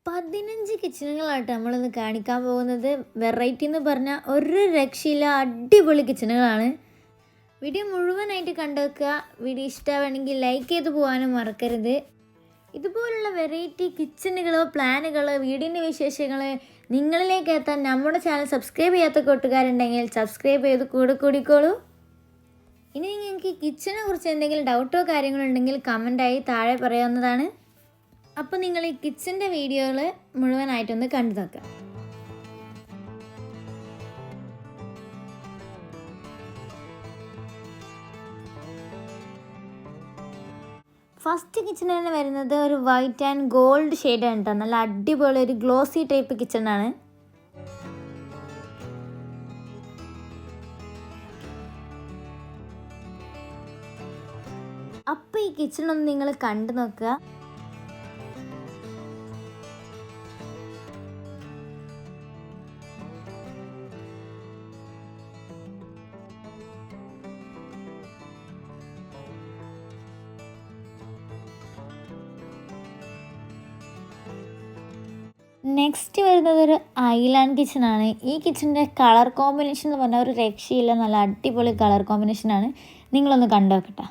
15 കിച്ചണുകളാട്ടോ നമ്മളിന്ന് കാണിക്കാൻ പോകുന്നത്. വെറൈറ്റി എന്ന് പറഞ്ഞാൽ ഒരു രക്ഷയില്ല, അടിപൊളി കിച്ചണുകളാണ്. വീഡിയോ മുഴുവനായിട്ട് കണ്ടുവെക്കുക. വീഡിയോ ഇഷ്ടമാണെങ്കിൽ ലൈക്ക് ചെയ്ത് പോകാനും മറക്കരുത്. ഇതുപോലുള്ള വെറൈറ്റി കിച്ചണുകളോ പ്ലാനുകളോ വീടിൻ്റെ വിശേഷങ്ങൾ നിങ്ങളിലേക്ക് എത്താൻ നമ്മുടെ ചാനൽ സബ്സ്ക്രൈബ് ചെയ്യാത്ത കൂട്ടുകാരുണ്ടെങ്കിൽ സബ്സ്ക്രൈബ് ചെയ്ത് കൂടിക്കോളൂ. ഇനി നിങ്ങൾക്ക് ഈ കിച്ചണിനെ കുറിച്ച് എന്തെങ്കിലും ഡൗട്ടോ കാര്യങ്ങളോ ഉണ്ടെങ്കിൽ കമൻറ്റായി താഴെ പറയാവുന്നതാണ്. അപ്പോൾ നിങ്ങൾ ഈ കിച്ചൻ്റെ വീഡിയോകൾ മുഴുവനായിട്ടൊന്ന് കണ്ടു നോക്കുക. ഫസ്റ്റ് കിച്ചൺ തന്നെ വരുന്നത് ഒരു വൈറ്റ് ആൻഡ് ഗോൾഡ് ഷെയ്ഡാണ് കേട്ടോ. നല്ല അടിപൊളി ഒരു ഗ്ലോസി ടൈപ്പ് കിച്ചണാണ്. അപ്പോൾ ഈ കിച്ചണൊന്ന് നിങ്ങൾ കണ്ടു നോക്കുക. നെക്സ്റ്റ് വരുന്നത് ഒരു ഐലാൻഡ് കിച്ചണാണ്. ഈ കിച്ചണിൻ്റെ കളർ കോമ്പിനേഷൻ എന്ന് പറഞ്ഞാൽ ഒരു രക്ഷയില്ല, നല്ല അടിപൊളി കളർ കോമ്പിനേഷനാണ്. നിങ്ങളൊന്ന് കണ്ടു നോക്കട്ടെ.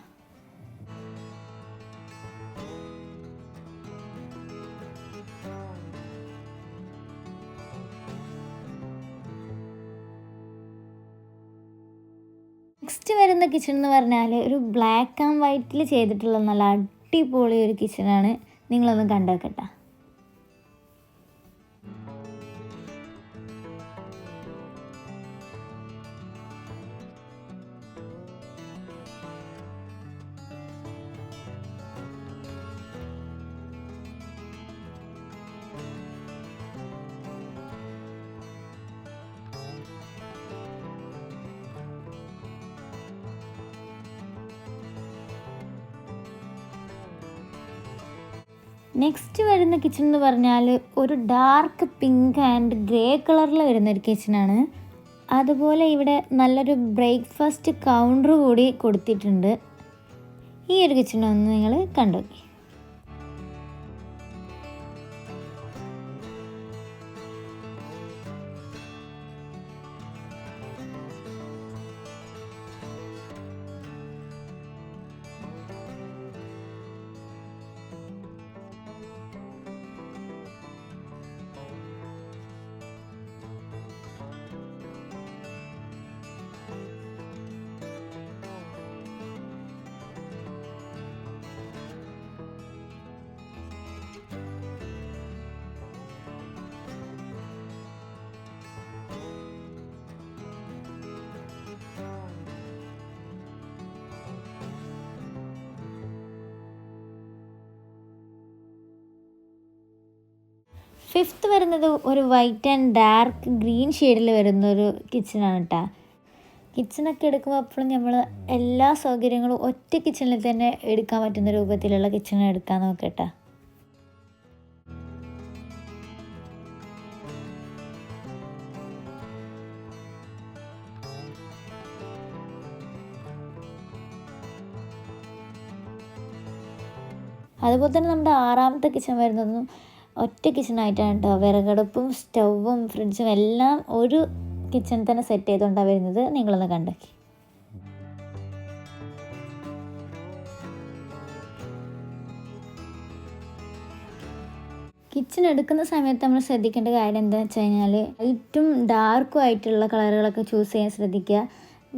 നെക്സ്റ്റ് വരുന്ന കിച്ചൺ എന്ന് പറഞ്ഞാൽ ഒരു ബ്ലാക്ക് ആൻഡ് വൈറ്റിൽ ചെയ്തിട്ടുള്ള നല്ല അടിപൊളി ഒരു കിച്ചണാണ്. നിങ്ങളൊന്ന് കണ്ടു നോക്കട്ടെ. നെക്സ്റ്റ് വരുന്ന കിച്ചൺ എന്ന് പറഞ്ഞാൽ ഒരു ഡാർക്ക് പിങ്ക് ആൻഡ് ഗ്രേ കളറിൽ വരുന്നൊരു കിച്ചണാണ്. അതുപോലെ ഇവിടെ നല്ലൊരു ബ്രേക്ക്ഫാസ്റ്റ് കൗണ്ടർ കൂടി കൊടുത്തിട്ടുണ്ട്. ഈ ഒരു കിച്ചണൊന്ന് നിങ്ങൾ കണ്ടു. ഫിഫ്ത്ത് വരുന്നത് ഒരു വൈറ്റ് ആൻഡ് ഡാർക്ക് ഗ്രീൻ ഷെയ്ഡിൽ വരുന്നൊരു കിച്ചണാണ് കേട്ടോ. കിച്ചണൊക്കെ എടുക്കുമ്പോൾ എപ്പോഴും നമ്മൾ എല്ലാ സൗകര്യങ്ങളും ഒറ്റ കിച്ചണിൽ തന്നെ എടുക്കാൻ പറ്റുന്ന രൂപത്തിലുള്ള കിച്ചൺ എടുക്കാൻ നോക്കട്ടെ. അതുപോലെ തന്നെ നമ്മുടെ 6ാമത്തെ കിച്ചൺ വരുന്നതും ഒറ്റ കിച്ചണായിട്ടാണ് കേട്ടോ. വിറകടുപ്പും സ്റ്റൗവും ഫ്രിഡ്ജും എല്ലാം ഒരു കിച്ചണിൽ തന്നെ സെറ്റ് ചെയ്തുകൊണ്ടാണ് വരുന്നത്. നിങ്ങളൊന്ന് കണ്ടേക്ക്. കിച്ചൺ എടുക്കുന്ന സമയത്ത് നമ്മൾ ശ്രദ്ധിക്കേണ്ട കാര്യം എന്താണെന്ന് വെച്ച് കഴിഞ്ഞാൽ ലൈറ്റും ഡാർക്കും ആയിട്ടുള്ള കളറുകളൊക്കെ ചൂസ് ചെയ്യാൻ ശ്രദ്ധിക്കുക.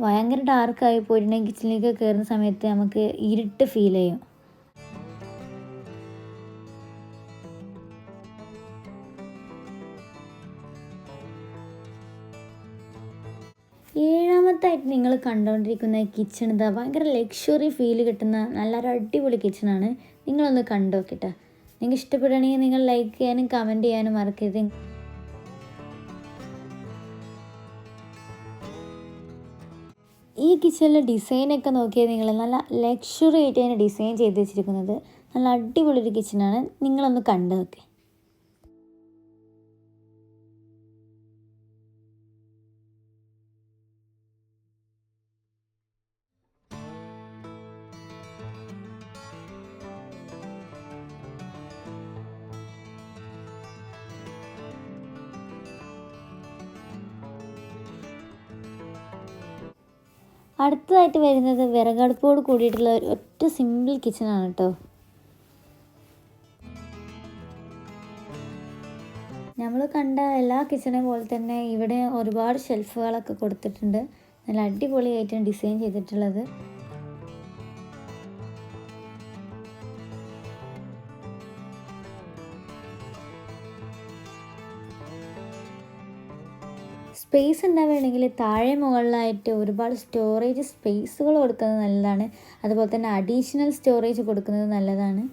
ഭയങ്കര ഡാർക്കായി പോയിട്ടുണ്ടെങ്കിൽ കിച്ചണിലേക്ക് കയറുന്ന സമയത്ത് നമുക്ക് ഇരുട്ട് ഫീൽ ചെയ്യും. 7ാമത്തായിട്ട് നിങ്ങൾ കണ്ടുകൊണ്ടിരിക്കുന്ന കിച്ചൺ ഇതാ ഭയങ്കര ലക്ഷറി ഫീൽ കിട്ടുന്ന നല്ലൊരു അടിപൊളി കിച്ചണാണ്. നിങ്ങളൊന്ന് കണ്ടു നോക്കിയിട്ട് നിങ്ങൾക്ക് ഇഷ്ടപ്പെടുകയാണെങ്കിൽ നിങ്ങൾ ലൈക്ക് ചെയ്യാനും കമൻറ്റ് ചെയ്യാനും മറക്കരുത്. ഈ കിച്ചണിലെ ഡിസൈനൊക്കെ നോക്കിയാൽ നിങ്ങൾ നല്ല ലക്ഷറി ആയിട്ട് തന്നെ ഡിസൈൻ ചെയ്ത് വെച്ചിരിക്കുന്നത്. നല്ല അടിപൊളി ഒരു കിച്ചണാണ്. നിങ്ങളൊന്ന് കണ്ടു നോക്ക്. അടുത്തതായിട്ട് വരുന്നത് വിറകടുപ്പോട് കൂടിയിട്ടുള്ള ഒരു ഒറ്റ സിമ്പിൾ കിച്ചണാണ് കേട്ടോ. നമ്മൾ കണ്ട എല്ലാ കിച്ചണെ പോലെ തന്നെ ഇവിടെ ഒരുപാട് ഷെൽഫുകളൊക്കെ കൊടുത്തിട്ടുണ്ട്. നല്ല അടിപൊളിയായിട്ടാണ് ഡിസൈൻ ചെയ്തിട്ടുള്ളത്. സ്പേസ് ഉണ്ടാവുകയാണെങ്കിൽ താഴെ മുകളിലായിട്ട് ഒരുപാട് സ്റ്റോറേജ് സ്പേസുകൾ കൊടുക്കുന്നത് നല്ലതാണ്. അതുപോലെ തന്നെ അഡീഷണൽ സ്റ്റോറേജ് കൊടുക്കുന്നത് നല്ലതാണ്.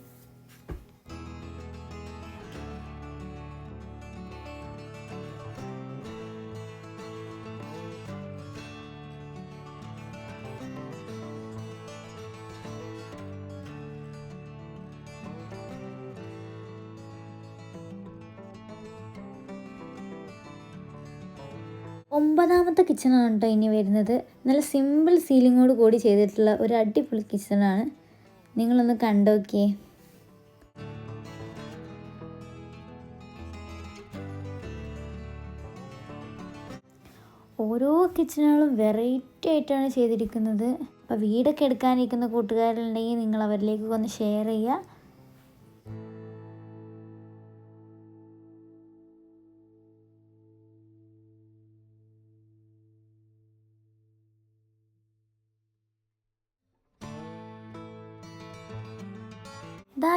ഒമ്പതാമത്തെ കിച്ചണാണ് കേട്ടോ ഇനി വരുന്നത്. നല്ല സിമ്പിൾ സീലിങ്ങോട് കൂടി ചെയ്തിട്ടുള്ള ഒരു അടിപൊളി കിച്ചണാണ്. നിങ്ങളൊന്ന് കണ്ടോക്കിയേ. ഓരോ കിച്ചണുകളും വെറൈറ്റി ആയിട്ടാണ് ചെയ്തിരിക്കുന്നത്. അപ്പോൾ വീടൊക്കെ എടുക്കാനിരിക്കുന്ന കൂട്ടുകാരുണ്ടെങ്കിൽ നിങ്ങൾ അവരിലേക്ക് ഒന്ന് ഷെയർ ചെയ്യുക.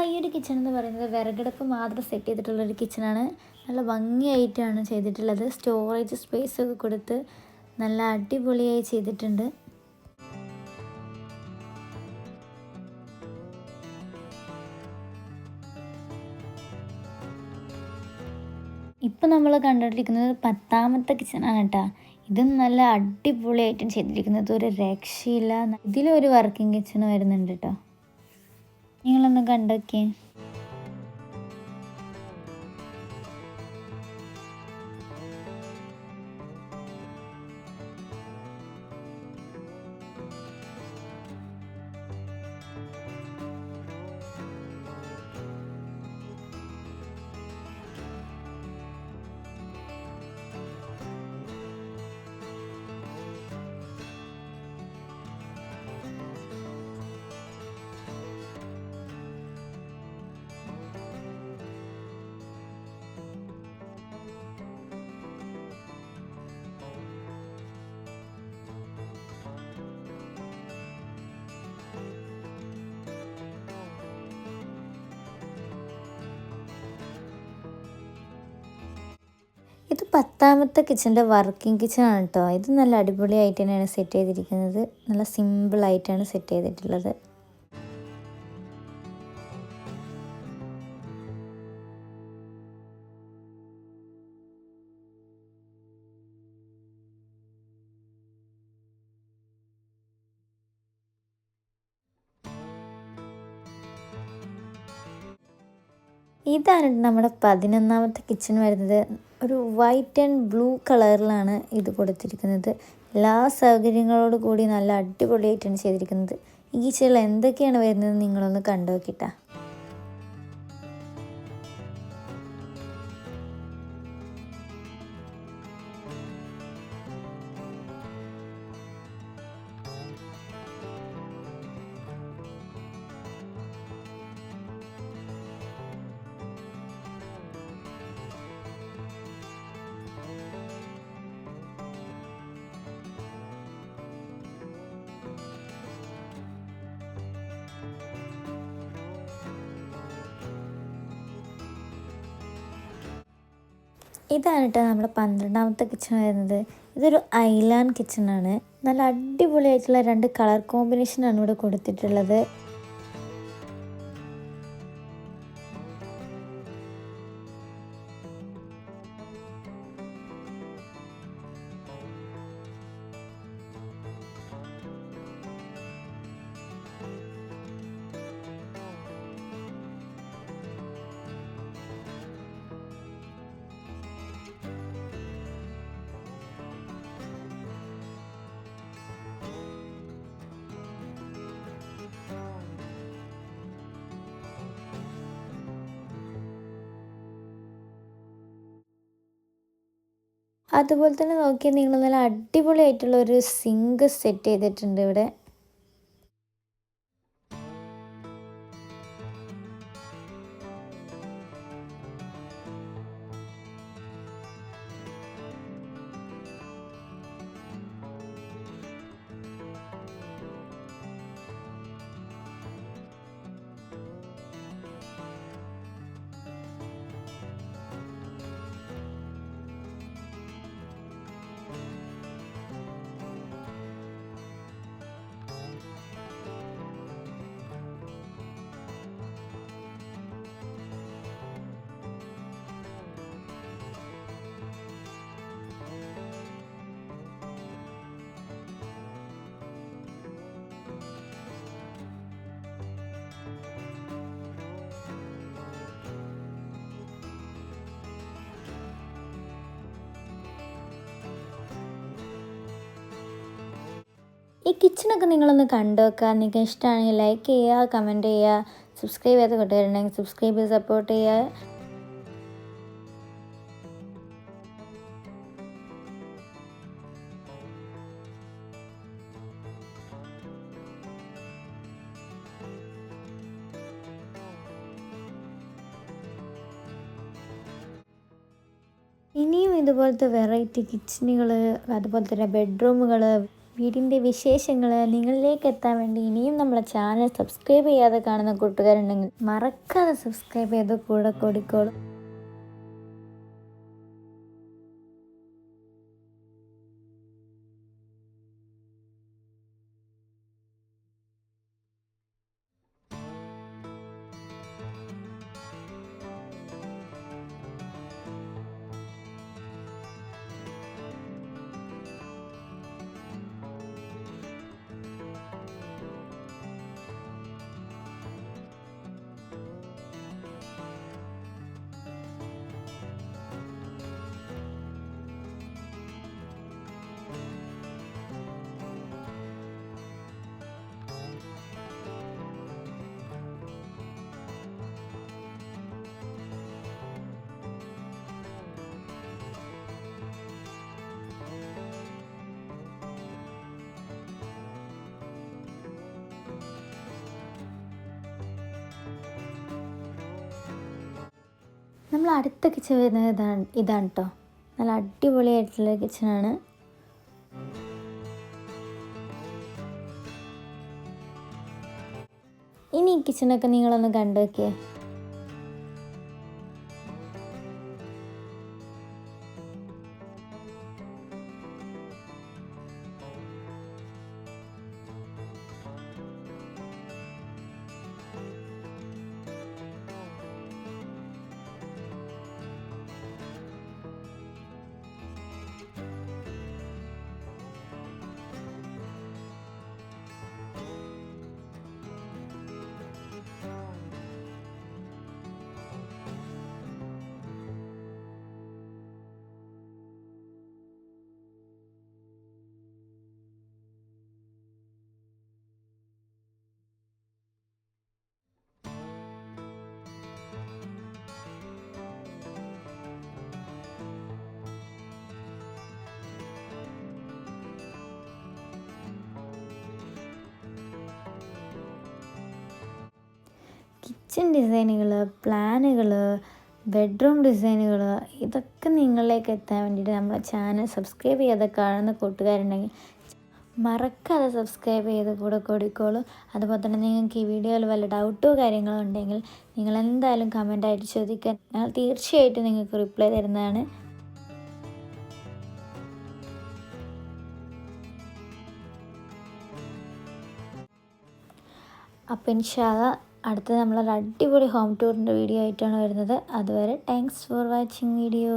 ഈ ഒരു കിച്ചൺ എന്ന് പറയുന്നത് വിറകടുപ്പ് മാത്രം സെറ്റ് ചെയ്തിട്ടുള്ളൊരു കിച്ചണാണ്. നല്ല ഭംഗിയായിട്ടാണ് ചെയ്തിട്ടുള്ളത്. സ്റ്റോറേജ് സ്പേസ് ഒക്കെ കൊടുത്ത് നല്ല അടിപൊളിയായി ചെയ്തിട്ടുണ്ട്. ഇപ്പം നമ്മൾ കണ്ടുകൊണ്ടിരിക്കുന്നത് 10ാമത്തെ കിച്ചണാണ് കേട്ടോ. ഇതും നല്ല അടിപൊളിയായിട്ടും ചെയ്തിരിക്കുന്നത്, ഒരു രക്ഷയില്ല. ഇതിലൊരു വർക്കിംഗ് കിച്ചൺ വരുന്നുണ്ട് കേട്ടോ. നിങ്ങളൊന്ന് കണ്ടോക്കേ. ഇത് 10ാമത്തെ കിച്ചൻ്റെ വർക്കിംഗ് കിച്ചണാണ് കേട്ടോ. ഇത് നല്ല അടിപൊളിയായിട്ട് തന്നെയാണ് സെറ്റ് ചെയ്തിരിക്കുന്നത്. നല്ല സിമ്പിളായിട്ടാണ് സെറ്റ് ചെയ്തിട്ടുള്ളത്. ഇതാണ് നമ്മുടെ 11ാമത്തെ കിച്ചൺ വരുന്നത്. ഒരു വൈറ്റ് ആൻഡ് ബ്ലൂ കളറിലാണ് ഇത് കൊടുത്തിരിക്കുന്നത്. എല്ലാ സൗകര്യങ്ങളോട് കൂടി നല്ല അടിപൊളിയായിട്ടാണ് ചെയ്തിരിക്കുന്നത്. ഈ കിച്ചണിൽ എന്തൊക്കെയാണ് വരുന്നത് നിങ്ങളൊന്ന് കണ്ടു നോക്കിട്ടാ. ഇതാണ് കേട്ടോ നമ്മുടെ 12ാമത്തെ കിച്ചൺ വരുന്നത്. ഇതൊരു ഐലാൻഡ് കിച്ചണാണ്. നല്ല അടിപൊളിയായിട്ടുള്ള 2 കളർ കോമ്പിനേഷനാണ് ഇവിടെ കൊടുത്തിട്ടുള്ളത്. അതുപോലെ തന്നെ നോക്കിയാൽ നിങ്ങൾ നല്ല അടിപൊളിയായിട്ടുള്ള ഒരു സിങ്ക് സെറ്റ് ചെയ്തിട്ടുണ്ട് ഇവിടെ. ഈ കിച്ചണൊക്കെ നിങ്ങളൊന്ന് കണ്ടു വെക്കുക. നിങ്ങൾക്ക് ഇഷ്ടമാണെങ്കിൽ ലൈക്ക് ചെയ്യുക, കമൻറ്റ് ചെയ്യുക, സബ്സ്ക്രൈബ് ചെയ്ത് കൊണ്ടുവരണമെങ്കിൽ സബ്സ്ക്രൈബ് ചെയ്ത് സപ്പോർട്ട് ചെയ്യുക. ഇനിയും ഇതുപോലത്തെ വെറൈറ്റി കിച്ചണുകൾ, അതുപോലെ തന്നെ ബെഡ്റൂമുകൾ, വീടിൻ്റെ വിശേഷങ്ങൾ നിങ്ങളിലേക്ക് എത്താൻ വേണ്ടി ഇനിയും നമ്മളെ ചാനൽ സബ്സ്ക്രൈബ് ചെയ്യാതെ കാണുന്ന കൂട്ടുകാരുണ്ടെങ്കിൽ മറക്കാതെ സബ്സ്ക്രൈബ് ചെയ്ത് കൂടെ കൂടിക്കോളും. നമ്മൾ അടുത്ത കിച്ചൺ വരുന്നത് ഇതാണ് കേട്ടോ. നല്ല അടിപൊളിയായിട്ടുള്ള കിച്ചണാണ്. ഇനി ഈ കിച്ചണൊക്കെ നിങ്ങളൊന്ന് കണ്ടു നോക്കിയേ. കിച്ചൺ ഡിസൈനുകൾ, പ്ലാനുകൾ, ബെഡ്റൂം ഡിസൈനുകൾ, ഇതൊക്കെ നിങ്ങളിലേക്ക് എത്താൻ വേണ്ടിയിട്ട് നമ്മളെ ചാനൽ സബ്സ്ക്രൈബ് ചെയ്യാതെ കാണുന്ന കൂട്ടുകാരുണ്ടെങ്കിൽ മറക്കാതെ സബ്സ്ക്രൈബ് ചെയ്ത് കൂടെ കൂടിക്കോളൂ. അതുപോലെ തന്നെ നിങ്ങൾക്ക് ഈ വീഡിയോയിൽ വല്ല ഡൗട്ടോ കാര്യങ്ങളോ ഉണ്ടെങ്കിൽ നിങ്ങൾ എന്തായാലും കമൻ്റായിട്ട് ചോദിക്കാൻ ഞാൻ തീർച്ചയായിട്ടും നിങ്ങൾക്ക് റിപ്ലൈ തരുന്നതാണ്. അപ്പോൾ ഇൻഷാ അല്ലാഹ് അടുത്തത് നമ്മളൊരു അടിപൊളി ഹോം ടൂറിൻ്റെ വീഡിയോ ആയിട്ടാണ് വരുന്നത്. അതുവരെ താങ്ക്സ് ഫോർ വാച്ചിങ് വീഡിയോ.